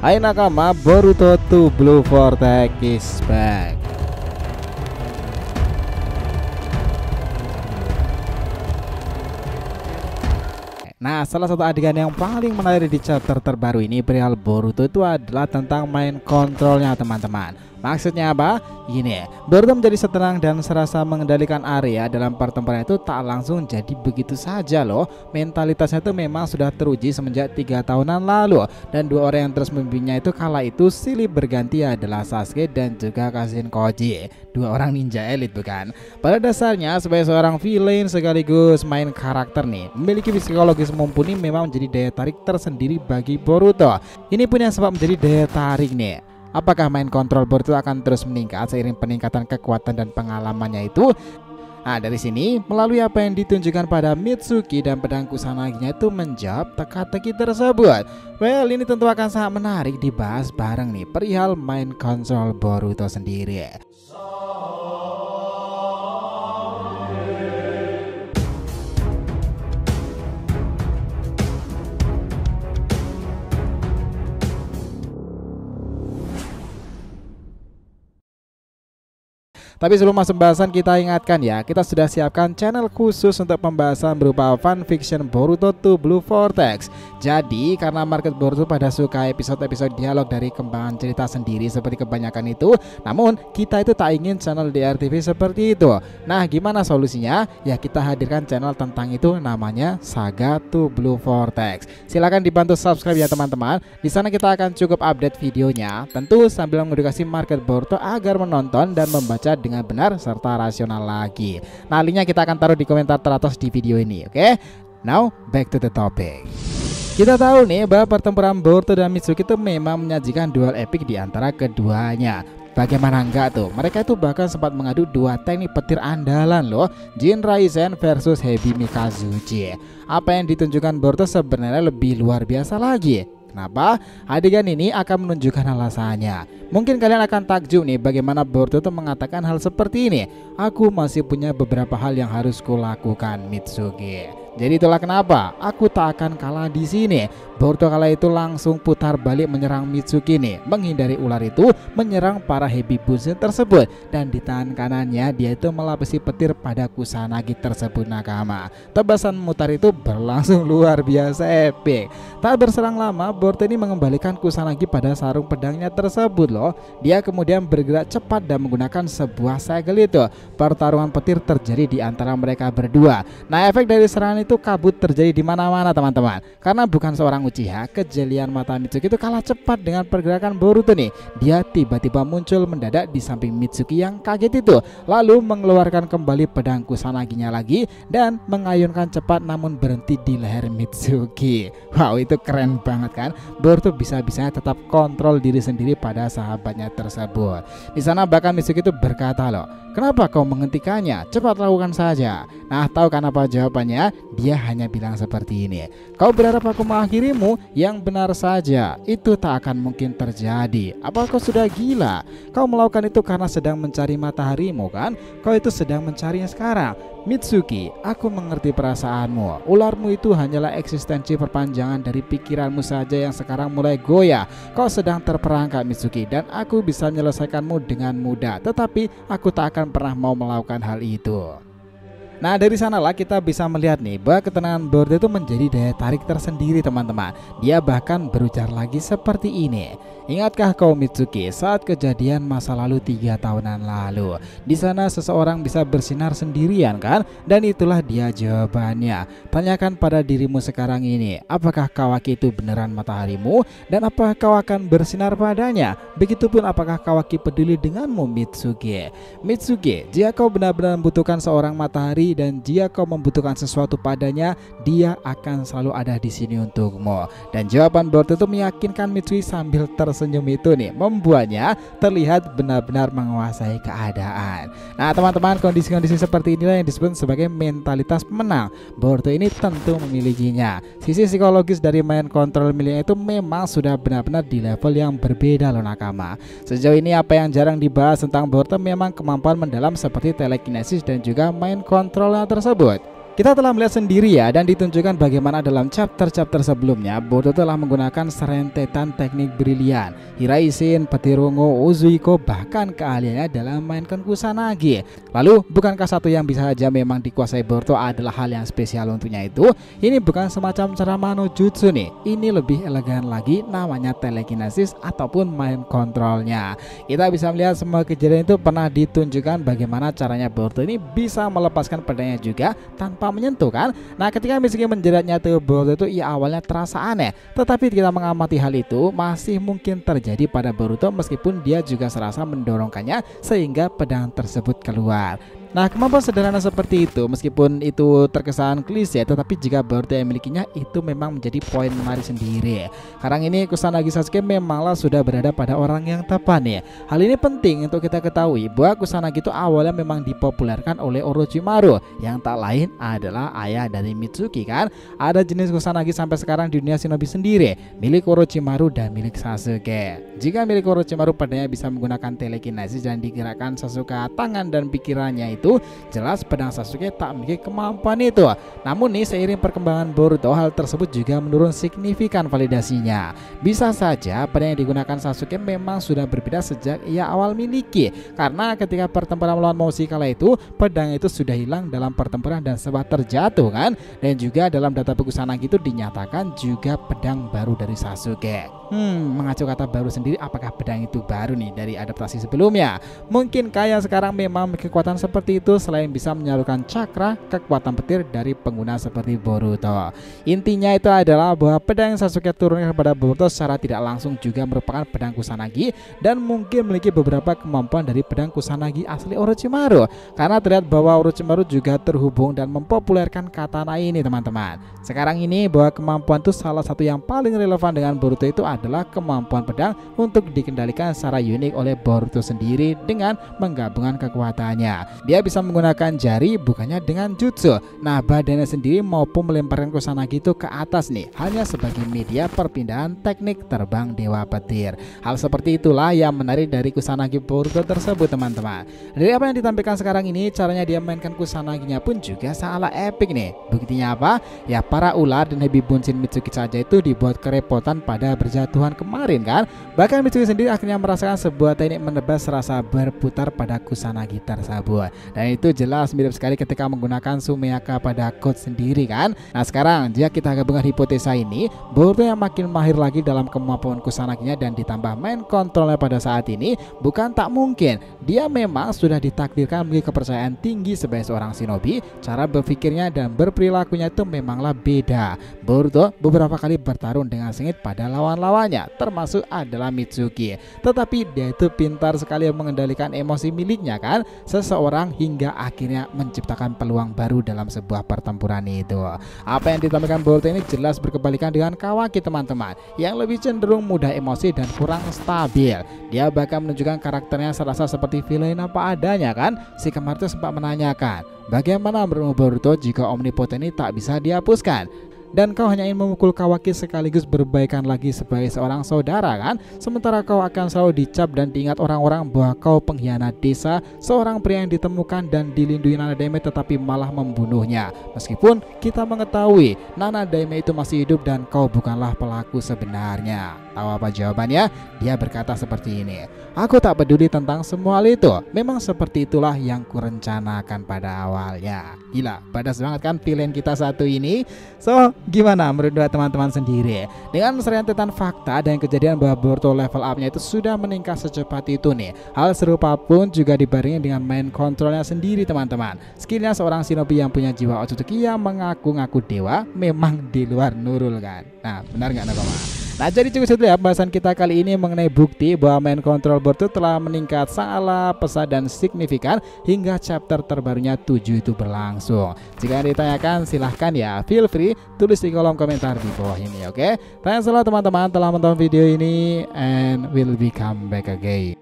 Hai nakama, Boruto 2 Blue Vortex is back. Nah, salah satu adegan yang paling menarik di chapter terbaru ini perihal Boruto itu adalah tentang main kontrolnya teman-teman. Maksudnya apa? Gini, Boruto menjadi setenang dan serasa mengendalikan area dalam pertempuran itu tak langsung jadi begitu saja loh. Mentalitasnya itu memang sudah teruji semenjak 3 tahunan lalu. Dan dua orang yang terus membimbingnya itu kala itu silih berganti adalah Sasuke dan juga Kashin Koji. Dua orang ninja elit bukan? Pada dasarnya sebagai seorang villain sekaligus main karakter nih, memiliki psikologis mumpuni memang menjadi daya tarik tersendiri bagi Boruto. Ini pun yang sebab menjadi daya tarik nih. Apakah main kontrol Boruto akan terus meningkat seiring peningkatan kekuatan dan pengalamannya itu? Nah, dari sini melalui apa yang ditunjukkan pada Mitsuki dan pedang Kusanaginya itu menjawab teka-teki tersebut. Well, ini tentu akan sangat menarik dibahas bareng nih perihal main kontrol Boruto sendiri. Tapi sebelum masuk pembahasan kita ingatkan ya, kita sudah siapkan channel khusus untuk pembahasan berupa fanfiction Boruto 2 Blue Vortex. Jadi karena market Boruto pada suka episode-episode dialog dari kembangan cerita sendiri seperti kebanyakan itu, namun kita itu tak ingin channel DRTV seperti itu. Nah, gimana solusinya? Ya kita hadirkan channel tentang itu, namanya Saga 2 Blue Vortex. Silahkan dibantu subscribe ya teman-teman. Di sana kita akan cukup update videonya, tentu sambil mengedukasi market Boruto agar menonton dan membaca dengan benar serta rasional lagi. Nah, linknya kita akan taruh di komentar teratas di video ini, oke? Now back to the topic. Kita tahu nih bahwa pertempuran Boruto dan Mitsuki itu memang menyajikan duel epik di antara keduanya. Bagaimana enggak tuh? Mereka itu bahkan sempat mengadu dua teknik petir andalan loh, Jin Raisen versus Hebi Mikazuchi. Apa yang ditunjukkan Boruto sebenarnya lebih luar biasa lagi. Kenapa? Adegan ini akan menunjukkan alasannya. Mungkin kalian akan takjub nih bagaimana Boruto itu mengatakan hal seperti ini. Aku masih punya beberapa hal yang harus kulakukan, Mitsuki. Jadi itulah kenapa aku tak akan kalah di sini. Boruto kala itu langsung putar balik menyerang Mitsuki nih, menghindari ular itu menyerang para Hebi Bunsen tersebut, dan di tangan kanannya dia itu melapisi petir pada Kusanagi tersebut nakama. Tebasan mutar itu berlangsung luar biasa epik. Tak berselang lama Boruto ini mengembalikan Kusanagi pada sarung pedangnya tersebut loh. Dia kemudian bergerak cepat dan menggunakan sebuah segel itu. Pertarungan petir terjadi di antara mereka berdua. Nah, efek dari serangan itu kabut terjadi di mana-mana teman-teman. Karena bukan seorang Uchiha, kejelian mata Mitsuki itu kalah cepat dengan pergerakan Boruto nih. Dia tiba-tiba muncul mendadak di samping Mitsuki yang kaget itu, lalu mengeluarkan kembali pedang Kusanaginya lagi dan mengayunkan cepat namun berhenti di leher Mitsuki. Wow, itu keren banget kan? Boruto bisa-bisanya tetap kontrol diri sendiri pada sahabatnya tersebut. Di sana bahkan Mitsuki itu berkata loh, "Kenapa kau menghentikannya? Cepat lakukan saja." Nah, tahu kan apa jawabannya? Dia hanya bilang seperti ini, "Kau berharap aku mengakhirimu? Yang benar saja, itu tak akan mungkin terjadi. Apa kau sudah gila? Kau melakukan itu karena sedang mencari mataharimu kan? Kau itu sedang mencarinya sekarang. Mitsuki, aku mengerti perasaanmu. Ularmu itu hanyalah eksistensi perpanjangan dari pikiranmu saja yang sekarang mulai goyah. Kau sedang terperangkap Mitsuki, dan aku bisa menyelesaikanmu dengan mudah. Tetapi aku tak akan pernah mau melakukan hal itu." Nah, dari sanalah kita bisa melihat nih bahwa ketenangan Boruto itu menjadi daya tarik tersendiri teman-teman. Dia bahkan berujar lagi seperti ini, "Ingatkah kau Mitsuki saat kejadian masa lalu 3 tahunan lalu? Di sana seseorang bisa bersinar sendirian kan? Dan itulah dia jawabannya. Tanyakan pada dirimu sekarang ini, apakah Kawaki itu beneran mataharimu? Dan apakah kau akan bersinar padanya? Begitupun apakah Kawaki peduli denganmu Mitsuki? Mitsuki, jika kau benar-benar membutuhkan seorang matahari dan jika kau membutuhkan sesuatu padanya, dia akan selalu ada di sini untukmu." Dan jawaban Boruto itu meyakinkan Mitsuki sambil tersenyum itu nih, membuatnya terlihat benar-benar menguasai keadaan. Nah teman-teman, kondisi-kondisi seperti inilah yang disebut sebagai mentalitas pemenang. Boruto ini tentu memilikinya. Sisi psikologis dari main kontrol miliknya itu memang sudah benar-benar di level yang berbeda loh nakama. Sejauh ini apa yang jarang dibahas tentang Boruto memang kemampuan mendalam seperti telekinesis dan juga main kontrolnya tersebut. Kita telah melihat sendiri ya dan ditunjukkan bagaimana dalam chapter-chapter sebelumnya Boruto telah menggunakan serentetan teknik brilian, Hiraishin, Petirongo, Uzuiko, bahkan keahliannya dalam mainkan Kusanagi. Lalu bukankah satu yang bisa saja memang dikuasai Boruto adalah hal yang spesial untuknya itu? Ini bukan semacam cara no jutsu nih, ini lebih elegan lagi, namanya telekinesis ataupun mind controlnya. Kita bisa melihat semua kejadian itu pernah ditunjukkan bagaimana caranya Boruto ini bisa melepaskan pedangnya juga tanpa menyentuh kan. Nah ketika Mitsuki menjeratnya tuh Boruto itu ya awalnya terasa aneh, tetapi kita mengamati hal itu masih mungkin terjadi pada Boruto meskipun dia juga serasa mendorongkannya sehingga pedang tersebut keluar. Nah kemampuan sederhana seperti itu meskipun itu terkesan klise, tetapi jika Boruto yang memilikinya itu memang menjadi poin menarik sendiri. Sekarang ini Kusanagi Sasuke memanglah sudah berada pada orang yang tepat nih. Hal ini penting untuk kita ketahui bahwa Kusanagi itu awalnya memang dipopulerkan oleh Orochimaru yang tak lain adalah ayah dari Mitsuki kan. Ada jenis Kusanagi sampai sekarang di dunia shinobi sendiri, milik Orochimaru dan milik Sasuke. Jika milik Orochimaru padanya bisa menggunakan telekinesis dan digerakkan sesuka tangan dan pikirannya itu, jelas pedang Sasuke tak memiliki kemampuan itu. Namun nih seiring perkembangan Boruto hal tersebut juga menurun signifikan validasinya. Bisa saja pedang yang digunakan Sasuke memang sudah berbeda sejak ia awal miliki, karena ketika pertempuran melawan Moshi kala itu pedang itu sudah hilang dalam pertempuran dan sempat terjatuh kan. Dan juga dalam data buku Kusanagi itu dinyatakan juga pedang baru dari Sasuke. Mengacu kata baru sendiri, apakah pedang itu baru nih dari adaptasi sebelumnya? Mungkin kayak sekarang memang kekuatan seperti itu selain bisa menyalurkan cakra, kekuatan petir dari pengguna seperti Boruto. Intinya itu adalah bahwa pedang yang Sasuke turunkan kepada Boruto secara tidak langsung juga merupakan pedang Kusanagi dan mungkin memiliki beberapa kemampuan dari pedang Kusanagi asli Orochimaru, karena terlihat bahwa Orochimaru juga terhubung dan mempopulerkan katana ini teman-teman. Sekarang ini bahwa kemampuan itu salah satu yang paling relevan dengan Boruto itu adalah kemampuan pedang untuk dikendalikan secara unik oleh Boruto sendiri dengan menggabungkan kekuatannya. Dia bisa menggunakan jari bukannya dengan jutsu. Nah badannya sendiri maupun melemparkan Kusanagi itu ke atas nih hanya sebagai media perpindahan teknik terbang Dewa Petir. Hal seperti itulah yang menarik dari Kusanagi Boruto tersebut teman-teman. Dari apa yang ditampilkan sekarang ini, caranya dia mainkan Kusanaginya pun juga sangatlah epic nih. Buktinya apa? Ya para ular dan Hebi Bunshin Mitsuki saja itu dibuat kerepotan pada berjatuhan kemarin kan. Bahkan Mitsuki sendiri akhirnya merasakan sebuah teknik menebas rasa berputar pada Kusanagi tersebut. Dan itu jelas mirip sekali ketika menggunakan Sumeaka pada Code sendiri kan. Nah sekarang jika kita gabungkan hipotesa ini, Boruto yang makin mahir lagi dalam kemampuan Kusanaginya dan ditambah main kontrolnya pada saat ini, bukan tak mungkin dia memang sudah ditakdirkan memiliki kepercayaan tinggi sebagai seorang shinobi. Cara berpikirnya dan berperilakunya itu memanglah beda. Boruto beberapa kali bertarung dengan sengit pada lawan-lawannya, termasuk adalah Mitsuki, tetapi dia itu pintar sekali mengendalikan emosi miliknya kan, seseorang hingga akhirnya menciptakan peluang baru dalam sebuah pertempuran itu. Apa yang ditampilkan Boruto ini jelas berkebalikan dengan Kawaki teman-teman, yang lebih cenderung mudah emosi dan kurang stabil. Dia bahkan menunjukkan karakternya serasa seperti villain apa adanya kan. Si kemarin itu sempat menanyakan, bagaimana menurut Boruto jika omnipoten ini tak bisa dihapuskan? Dan kau hanya ingin memukul Kawaki sekaligus berbaikan lagi sebagai seorang saudara kan? Sementara kau akan selalu dicap dan diingat orang-orang bahwa kau pengkhianat desa, seorang pria yang ditemukan dan dilindungi Nana Daime tetapi malah membunuhnya. Meskipun kita mengetahui Nana Daime itu masih hidup dan kau bukanlah pelaku sebenarnya. Tahu apa jawabannya? Dia berkata seperti ini, aku tak peduli tentang semua hal itu. Memang seperti itulah yang kurencanakan pada awalnya. Gila, padas banget kan villain kita satu ini. So, gimana menurut teman-teman sendiri? Dengan serentetan fakta dan kejadian bahwa Boruto level up-nya itu sudah meningkat secepat itu nih, hal serupa pun juga dibarengi dengan main kontrolnya sendiri teman-teman. Skillnya seorang shinobi yang punya jiwa Otsutsuki yang mengaku-ngaku dewa memang di luar nurul kan. Nah benar nggak Nakama? Nah jadi cukup segitu ya pembahasan kita kali ini mengenai bukti bahwa main control Boruto telah meningkat sangatlah pesat dan signifikan hingga chapter terbarunya 7 itu berlangsung. Jika ditanyakan silahkan ya, feel free tulis di kolom komentar di bawah ini, oke? Thanks a lot teman-teman telah menonton video ini and we'll be come back again.